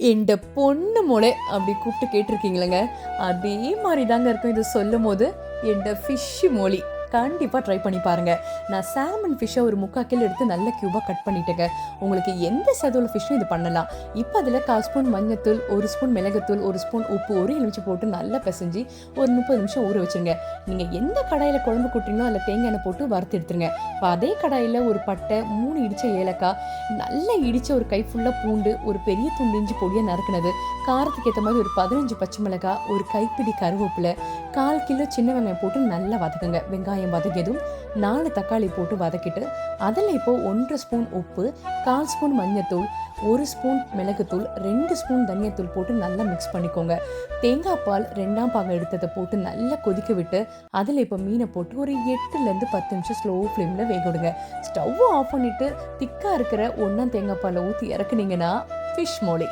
என்ட பொண்ணு மொளை அப்படி கூப்பிட்டு கேட்டிருக்கீங்களேங்க. அதே மாதிரி தாங்க இருக்கும் இது சொல்லும் போது. என்ட ஃபிஷ்ஷு மொழி கண்டிப்பாக ட்ரை பண்ணி பாருங்கள். நான் சால்மன் ஃபிஷ்ஷை ஒரு 3/4 கிலோ எடுத்து நல்ல க்யூபாக கட் பண்ணிட்டேங்க. உங்களுக்கு எந்த சதோல ஃபிஷ்ஷும் இது பண்ணலாம். இப்போ அதில் 1/4 ஸ்பூன் மஞ்சத்தூள், 1 ஸ்பூன் மிளகுத்தூள், 1 ஸ்பூன் உப்பு, 1 எலுமிச்சை போட்டு நல்லா பிசைஞ்சு ஒரு 30 நிமிஷம் ஊற வச்சுருங்க. நீங்கள் எந்த கடாயில் குழம்பு கூட்டுறீங்களோ அதில் தேங்காய் எண்ணெய் போட்டு வறுத்து எடுத்துருங்க. இப்போ அதே கடாயில் ஒரு பட்டை, 3 இடித்த ஏலக்காய், நல்லா இடித்த ஒரு கை ஃபுல்லாக பூண்டு, ஒரு பெரிய துண்டு இஞ்சி பொடியாக நறுக்குனது, காரத்துக்கு ஏற்ற மாதிரி ஒரு 15 பச்சை மிளகாய், ஒரு கைப்பிடி கருவேப்பிலை, 1/4 கிலோ சின்ன வெங்காயம் போட்டு நல்லா வதக்குங்க. வெங்காயம் வதக்கியதும் 4 தக்காளி போட்டு வதக்கிட்டு அதில் இப்போ 1/2 ஸ்பூன் உப்பு, 1/4 ஸ்பூன் மஞ்சத்தூள், 1 ஸ்பூன் மிளகுத்தூள், 2 ஸ்பூன் தனியாத்தூள் போட்டு நல்லா மிக்ஸ் பண்ணிக்கோங்க. தேங்காய் பால் 2ஆம் பாகம் எடுத்ததை போட்டு நல்லா கொதிக்க விட்டு அதில் இப்போ மீனை போட்டு ஒரு 8லேருந்து 10 நிமிஷம் ஸ்லோ ஃப்ளேமில் வேக விடுங்க. ஸ்டவ் ஆஃப் பண்ணிவிட்டு திக்காக இருக்கிற 1ஆம் தேங்காய் பாலை ஊற்றி இறக்குனீங்கன்னா ஃபிஷ் மோளி